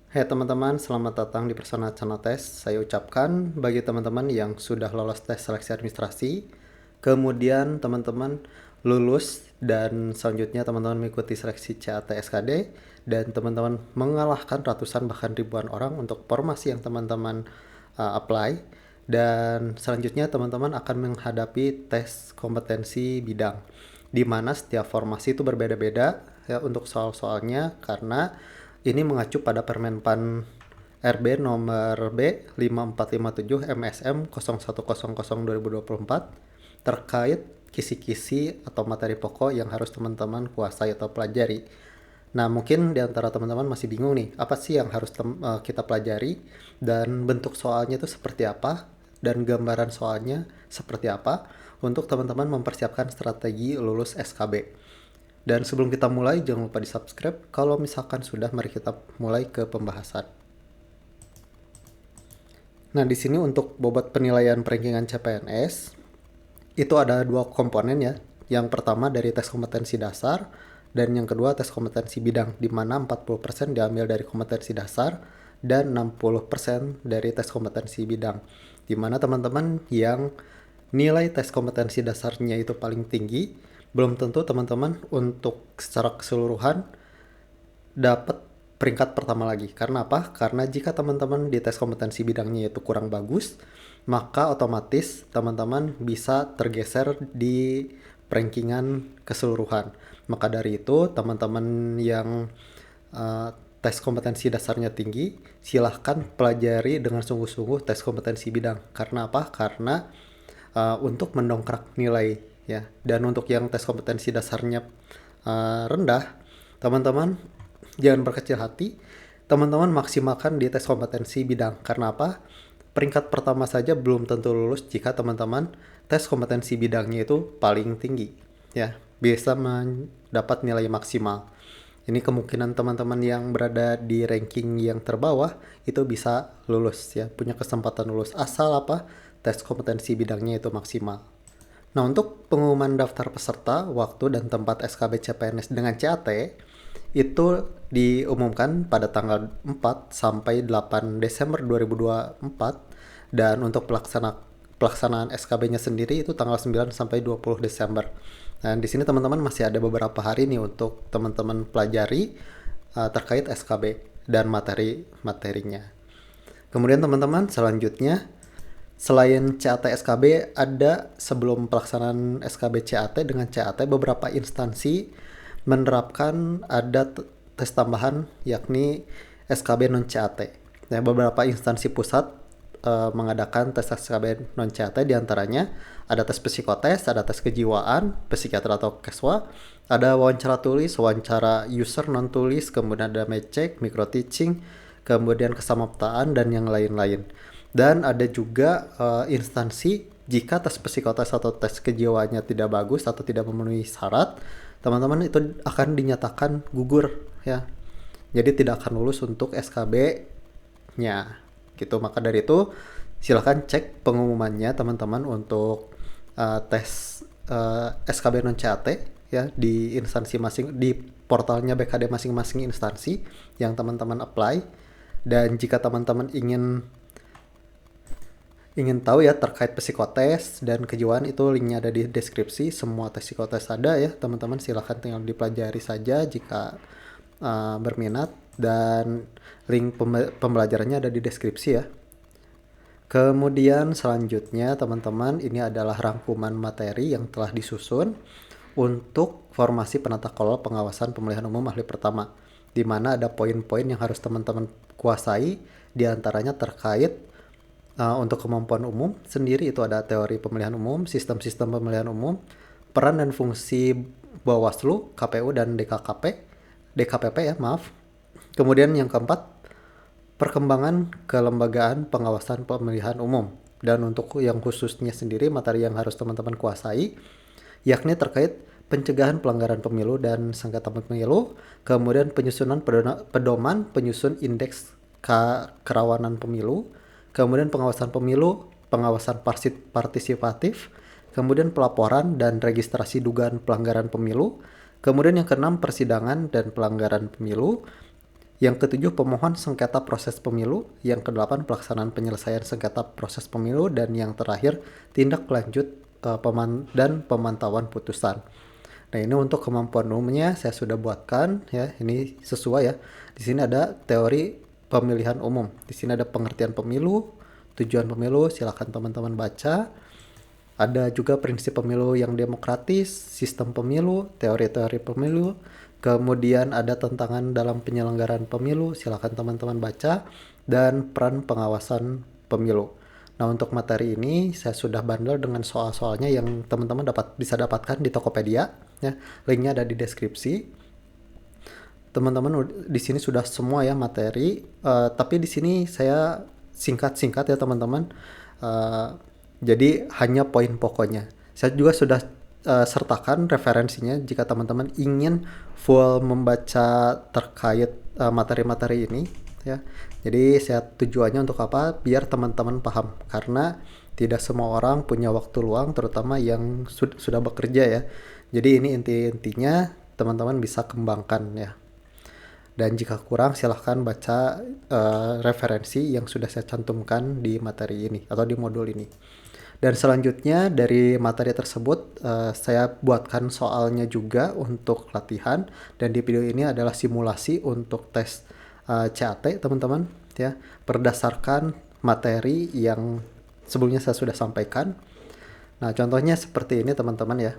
Hai teman-teman, selamat datang di Persona Channel Test. Saya ucapkan bagi teman-teman yang sudah lolos tes seleksi administrasi, kemudian teman-teman lulus dan selanjutnya teman-teman mengikuti seleksi CAT SKD dan teman-teman mengalahkan ratusan bahkan ribuan orang untuk formasi yang teman-teman apply, dan selanjutnya teman-teman akan menghadapi tes kompetensi bidang di mana setiap formasi itu berbeda-beda ya untuk soal-soalnya, karena ini mengacu pada Permenpan RB nomor B 5457 MSM 0100 2024 terkait kisi-kisi atau materi pokok yang harus teman-teman kuasai atau pelajari. Nah, mungkin di antara teman-teman masih bingung nih, apa sih yang harus kita pelajari, dan bentuk soalnya itu seperti apa, dan gambaran soalnya seperti apa, untuk teman-teman mempersiapkan strategi lulus SKB. Dan sebelum kita mulai, jangan lupa di-subscribe. Kalau misalkan sudah, mari kita mulai ke pembahasan. Nah, di sini untuk bobot penilaian perankingan CPNS, itu ada dua komponen ya. Yang pertama dari tes kompetensi dasar, dan yang kedua tes kompetensi bidang, di mana 40% diambil dari kompetensi dasar dan 60% dari tes kompetensi bidang. Di mana teman-teman yang nilai tes kompetensi dasarnya itu paling tinggi, belum tentu teman-teman untuk secara keseluruhan dapat peringkat pertama lagi. Karena apa? Karena jika teman-teman di tes kompetensi bidangnya itu kurang bagus, maka otomatis teman-teman bisa tergeser di rankingan keseluruhan. Maka dari itu, teman-teman yang tes kompetensi dasarnya tinggi, silahkan pelajari dengan sungguh-sungguh tes kompetensi bidang. Karena apa? Karena untuk mendongkrak nilai ya. Dan untuk yang tes kompetensi dasarnya rendah, teman-teman jangan berkecil hati, teman-teman maksimalkan di tes kompetensi bidang. Karena apa? Peringkat pertama saja belum tentu lulus jika teman-teman tes kompetensi bidangnya itu paling tinggi ya, bisa mendapat nilai maksimal. Ini kemungkinan teman-teman yang berada di ranking yang terbawah itu bisa lulus ya, punya kesempatan lulus asal apa? Tes kompetensi bidangnya itu maksimal. Nah, untuk pengumuman daftar peserta, waktu dan tempat SKB CPNS dengan CAT itu diumumkan pada tanggal 4 sampai 8 Desember 2024, dan untuk pelaksanaan SKB-nya sendiri itu tanggal 9 sampai 20 Desember. Dan di sini teman-teman masih ada beberapa hari nih untuk teman-teman pelajari terkait SKB dan materi-materinya. Kemudian teman-teman selanjutnya, selain CAT SKB, ada sebelum pelaksanaan SKB CAT dengan CAT beberapa instansi menerapkan ada tes tambahan yakni SKB non CAT. Nah, beberapa instansi pusat mengadakan tes SKB non CAT, diantaranya ada tes psikotes, ada tes kejiwaan, psikiater atau keswa, ada wawancara tulis, wawancara user non tulis, kemudian ada mecek, micro teaching, kemudian kesamaptaan, dan yang lain-lain. Dan ada juga instansi jika tes psikotes atau tes kejiwaannya tidak bagus atau tidak memenuhi syarat, teman-teman itu akan dinyatakan gugur ya. Jadi tidak akan lulus untuk SKB-nya gitu. Maka dari itu silahkan cek pengumumannya teman-teman untuk tes SKB non CAT ya di instansi di portalnya BKD masing-masing instansi yang teman-teman apply. Dan jika teman-teman ingin tahu ya terkait psikotes dan kejiwaan, itu linknya ada di deskripsi. Semua tes psikotes ada ya teman-teman, silahkan tinggal dipelajari saja jika berminat, dan link pembelajarannya ada di deskripsi ya. Kemudian selanjutnya teman-teman, ini adalah rangkuman materi yang telah disusun untuk formasi penata kelola pengawasan pemilihan umum ahli pertama, di mana ada poin-poin yang harus teman-teman kuasai, diantaranya terkait untuk kemampuan umum sendiri itu ada teori pemilihan umum, sistem-sistem pemilihan umum, peran dan fungsi Bawaslu, KPU, dan DKPP ya, maaf. Kemudian yang keempat, perkembangan kelembagaan pengawasan pemilihan umum. Dan untuk yang khususnya sendiri, materi yang harus teman-teman kuasai yakni terkait pencegahan pelanggaran pemilu dan sengketa pemilu, kemudian penyusunan pedoman penyusun indeks kerawanan pemilu, kemudian pengawasan pemilu, pengawasan partisipatif, kemudian pelaporan dan registrasi dugaan pelanggaran pemilu, kemudian yang keenam persidangan dan pelanggaran pemilu, Yang ketujuh, pemohon sengketa proses pemilu. Yang kedelapan, pelaksanaan penyelesaian sengketa proses pemilu. Dan yang terakhir, tindak lanjut dan pemantauan putusan. Nah, ini untuk kemampuan umumnya saya sudah buatkan ya. Ini sesuai ya. Di sini ada teori pemilihan umum. Di sini ada pengertian pemilu, tujuan pemilu, silakan teman-teman baca. Ada juga prinsip pemilu yang demokratis, sistem pemilu, teori-teori pemilu. Kemudian ada tantangan dalam penyelenggaraan pemilu, silakan teman-teman baca. Dan peran pengawasan pemilu. Nah, untuk materi ini saya sudah bundle dengan soal-soalnya yang teman-teman bisa dapatkan di Tokopedia ya. Linknya ada di deskripsi. Teman-teman di sini sudah semua ya materi. Tapi di sini saya singkat-singkat ya teman-teman. Uh, jadi hanya poin pokoknya. Saya juga sudah sertakan referensinya jika teman-teman ingin full membaca terkait materi-materi ini ya. Jadi saya tujuannya untuk apa? Biar teman-teman paham, karena tidak semua orang punya waktu luang, terutama yang sudah bekerja ya. Jadi ini inti-intinya teman-teman bisa kembangkan ya. Dan jika kurang silahkan baca referensi yang sudah saya cantumkan di materi ini atau di modul ini. Dan selanjutnya dari materi tersebut saya buatkan soalnya juga untuk latihan, dan di video ini adalah simulasi untuk tes CAT teman-teman ya, berdasarkan materi yang sebelumnya saya sudah sampaikan. Nah, contohnya seperti ini teman-teman ya.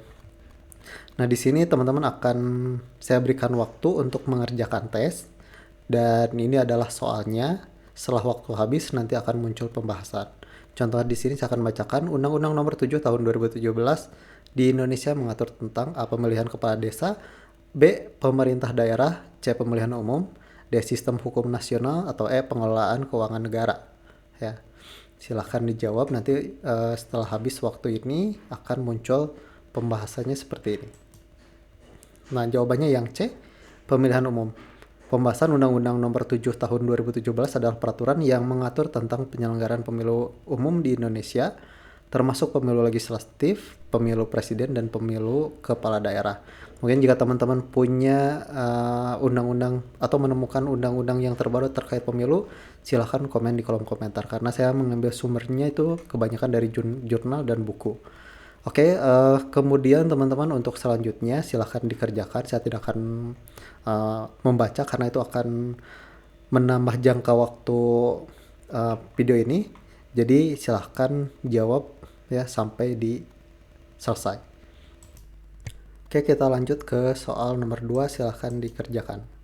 Nah, di sini teman-teman akan saya berikan waktu untuk mengerjakan tes, dan ini adalah soalnya. Setelah waktu habis nanti akan muncul pembahasan. Contoh di sini saya akan bacakan. Undang-Undang Nomor 7 Tahun 2017 di Indonesia mengatur tentang A. Pemilihan kepala desa, B. Pemerintah daerah, C. Pemilihan umum, D. Sistem hukum nasional, atau E. Pengelolaan keuangan negara. Ya, silahkan dijawab nanti. Setelah habis waktu ini akan muncul pembahasannya seperti ini. Nah, jawabannya yang C, pemilihan umum. Pembahasan Undang-Undang Nomor 7 Tahun 2017 adalah peraturan yang mengatur tentang penyelenggaraan pemilu umum di Indonesia, termasuk pemilu legislatif, pemilu presiden, dan pemilu kepala daerah. Mungkin jika teman-teman punya undang-undang atau menemukan undang-undang yang terbaru terkait pemilu, silahkan komen di kolom komentar, karena saya mengambil sumbernya itu kebanyakan dari jurnal dan buku. Oke, kemudian teman-teman untuk selanjutnya silahkan dikerjakan. Saya tidak akan membaca karena itu akan menambah jangka waktu video ini. Jadi silahkan jawab ya sampai di selesai. Oke, kita lanjut ke soal nomor 2. Silahkan dikerjakan.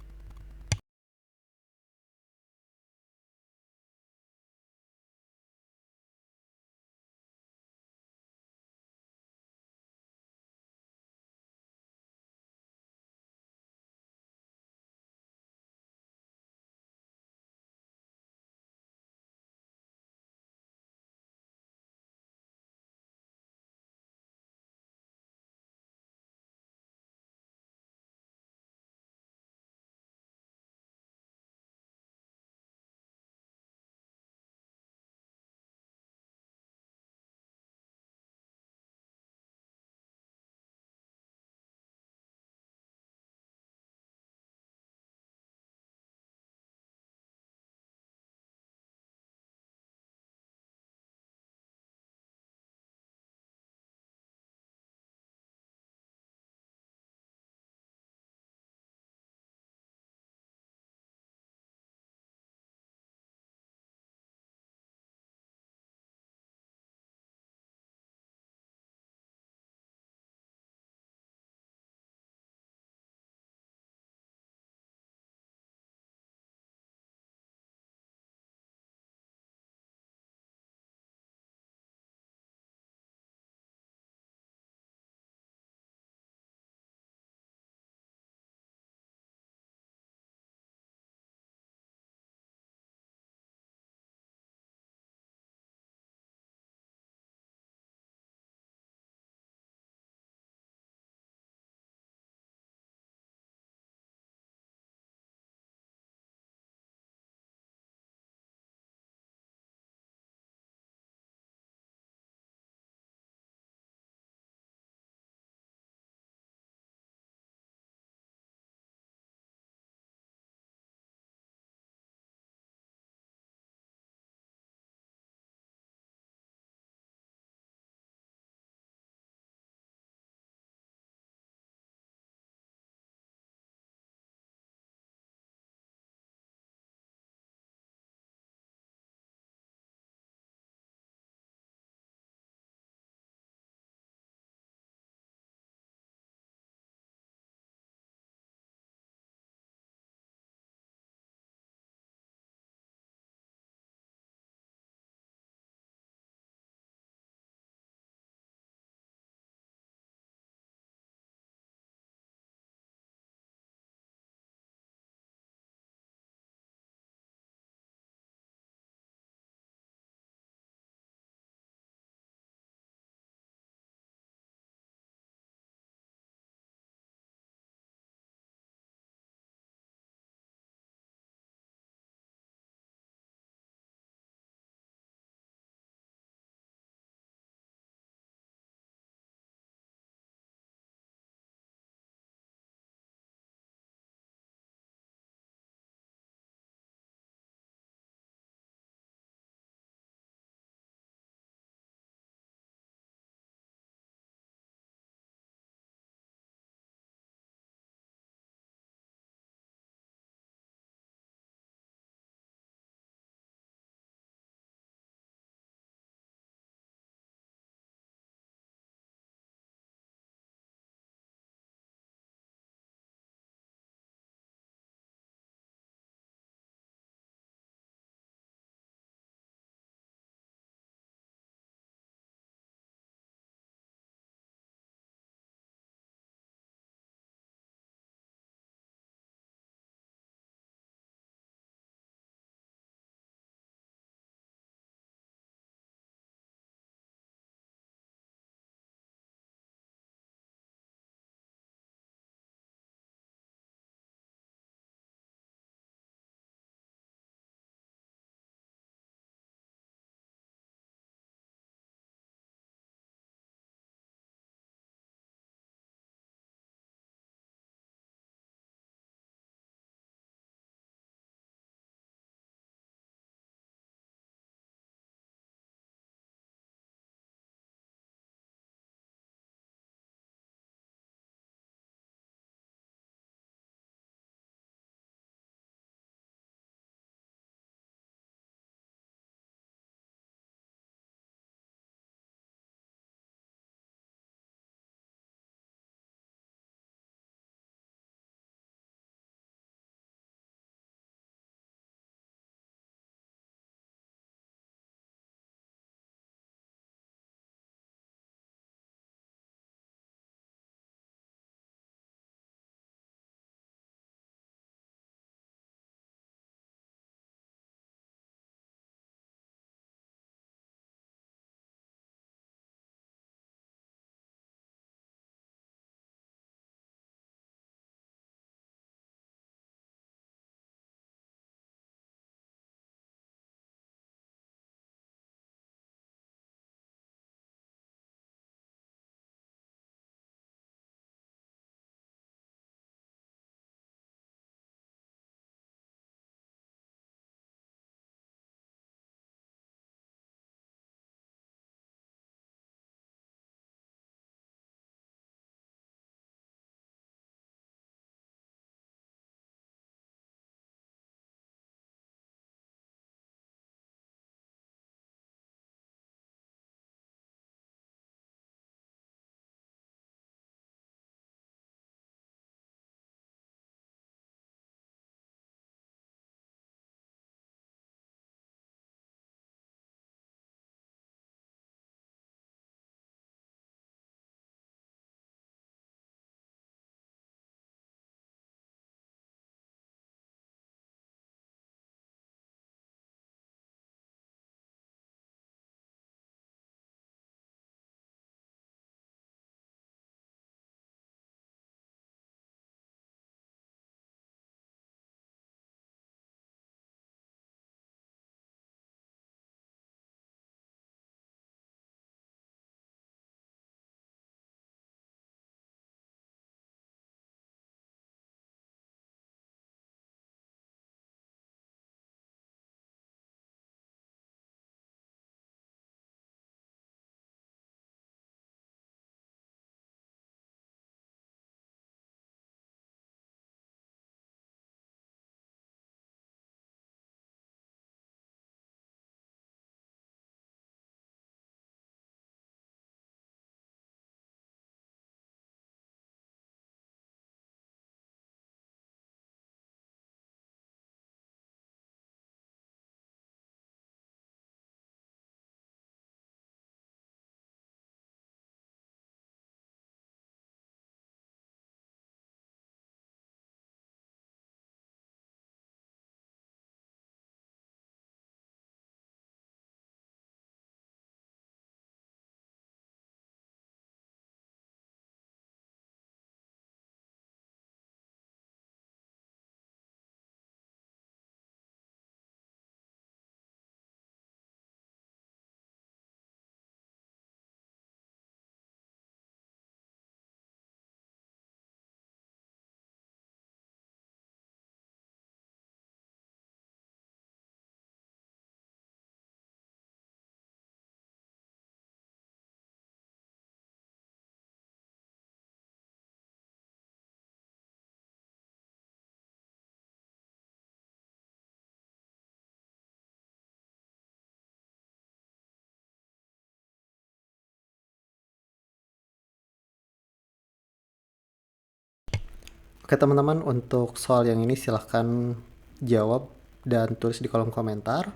Oke teman-teman, untuk soal yang ini silahkan jawab dan tulis di kolom komentar.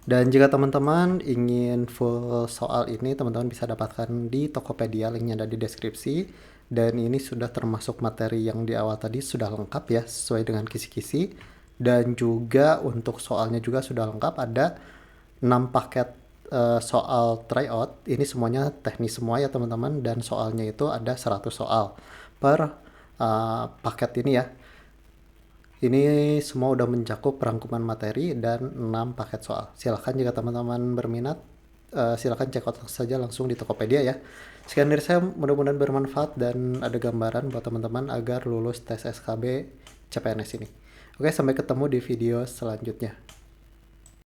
Dan jika teman-teman ingin full soal ini, teman-teman bisa dapatkan di Tokopedia, linknya ada di deskripsi. Dan ini sudah termasuk materi yang di awal tadi sudah lengkap ya, sesuai dengan kisi-kisi. Dan juga untuk soalnya juga sudah lengkap, ada 6 paket soal tryout. Ini semuanya teknis semua ya teman-teman, dan soalnya itu ada 100 soal per paket ini ya. Ini semua udah mencakup rangkuman materi dan 6 paket soal. Silahkan jika teman-teman berminat, silahkan cek out saja langsung di Tokopedia ya. Sekian dari saya, mudah-mudahan bermanfaat dan ada gambaran buat teman-teman agar lulus tes SKB CPNS ini. Oke, sampai ketemu di video selanjutnya.